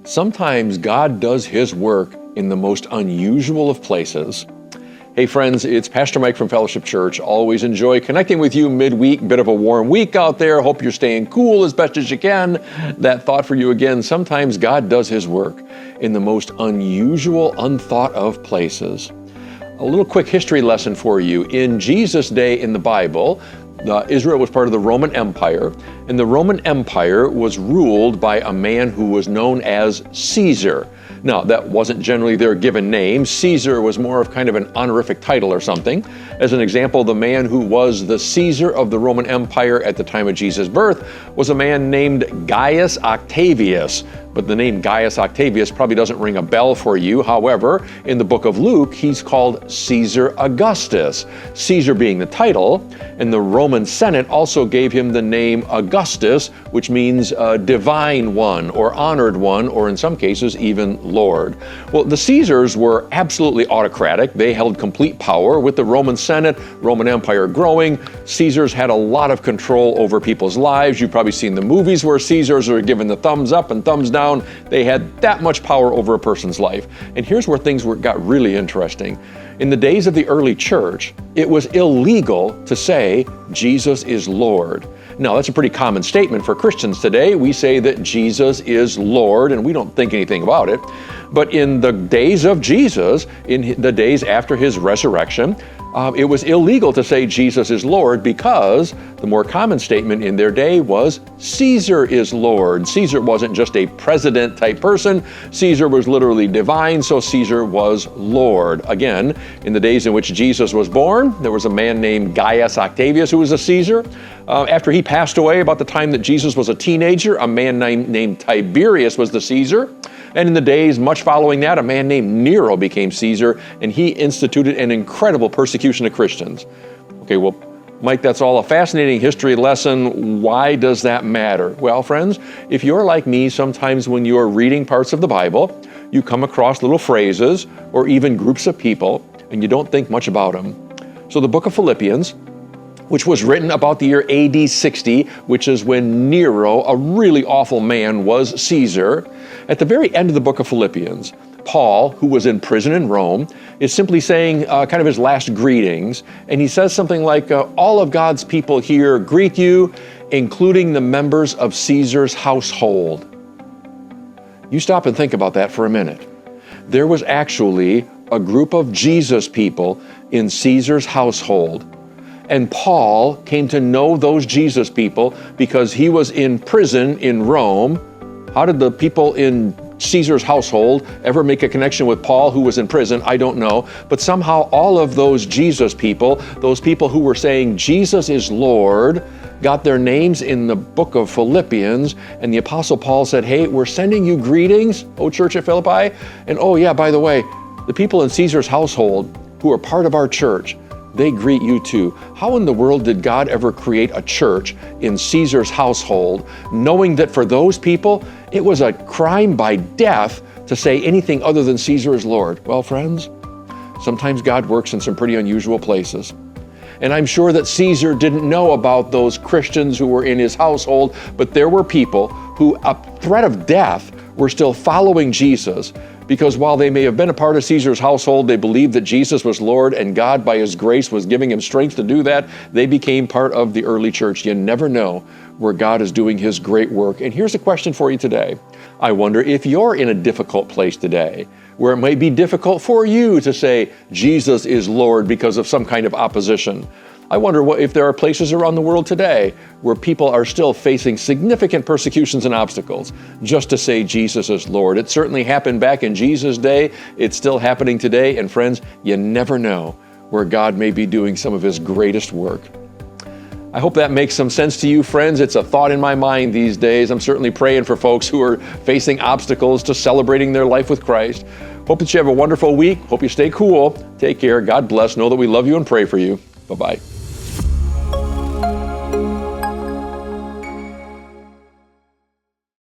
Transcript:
Sometimes God does His work in the most unusual of places. Hey friends, it's Pastor Mike from Fellowship Church. Always enjoy connecting with you midweek. Bit of a warm week out there. Hope you're staying cool as best as you can. That thought for you again, sometimes God does His work in the most unusual, unthought of places. A little quick history lesson for you. In Jesus' day in the Bible, Israel was part of the Roman Empire, and the Roman Empire was ruled by a man who was known as Caesar. Now, that wasn't generally their given name. Caesar was more of kind of an honorific title or something. As an example, the man who was the Caesar of the Roman Empire at the time of Jesus' birth was a man named Gaius Octavius. But the name Gaius Octavius probably doesn't ring a bell for you. However, in the book of Luke, he's called Caesar Augustus. Caesar being the title, and the Roman Senate also gave him the name Augustus, which means divine one, or honored one, or in some cases even Lord. Well, the Caesars were absolutely autocratic. They held complete power with the Roman Senate, Roman Empire growing. Caesars had a lot of control over people's lives. You've probably seen the movies where Caesars are given the thumbs up and thumbs down. They had that much power over a person's life. And here's where things got really interesting. In the days of the early church, it was illegal to say Jesus is Lord. Now, that's a pretty common statement for Christians today. We say that Jesus is Lord, and we don't think anything about it. But in the days of Jesus, in the days after his resurrection, it was illegal to say Jesus is Lord because the more common statement in their day was Caesar is Lord. Caesar wasn't just a president type person. Caesar was literally divine, so Caesar was Lord. Again, in the days in which Jesus was born, there was a man named Gaius Octavius who was a Caesar. After he passed away, about the time that Jesus was a teenager, a man named Tiberius was the Caesar. And in the days much following that, a man named Nero became Caesar, and he instituted an incredible persecution of Christians. Okay, well, Mike, that's all a fascinating history lesson. Why does that matter? Well, friends, if you're like me, sometimes when you're reading parts of the Bible, you come across little phrases or even groups of people, and you don't think much about them. So the book of Philippians, which was written about the year AD 60, which is when Nero, a really awful man, was Caesar. At the very end of the book of Philippians, Paul, who was in prison in Rome, is simply saying kind of his last greetings. And he says something like, all of God's people here greet you, including the members of Caesar's household. You stop and think about that for a minute. There was actually a group of Jesus people in Caesar's household. And Paul came to know those Jesus people because he was in prison in Rome. How did the people in Caesar's household ever make a connection with Paul, who was in prison? I don't know. But somehow all of those Jesus people, those people who were saying Jesus is Lord, got their names in the book of Philippians. And the Apostle Paul said, hey, we're sending you greetings, O church at Philippi. And oh yeah, by the way, the people in Caesar's household who are part of our church, they greet you too. How in the world did God ever create a church in Caesar's household, knowing that for those people, it was a crime by death to say anything other than Caesar is Lord? Well, friends, sometimes God works in some pretty unusual places. And I'm sure that Caesar didn't know about those Christians who were in his household, but there were people who, at threat of death, were still following Jesus. Because while they may have been a part of Caesar's household, they believed that Jesus was Lord, and God, by his grace, was giving him strength to do that. They became part of the early church. You never know where God is doing his great work. And here's a question for you today. I wonder if you're in a difficult place today, where it might be difficult for you to say Jesus is Lord because of some kind of opposition. I wonder if there are places around the world today where people are still facing significant persecutions and obstacles just to say Jesus is Lord. It certainly happened back in Jesus' day. It's still happening today. And friends, you never know where God may be doing some of his greatest work. I hope that makes some sense to you, friends. It's a thought in my mind these days. I'm certainly praying for folks who are facing obstacles to celebrating their life with Christ. Hope that you have a wonderful week. Hope you stay cool. Take care. God bless. Know that we love you and pray for you. Bye-bye.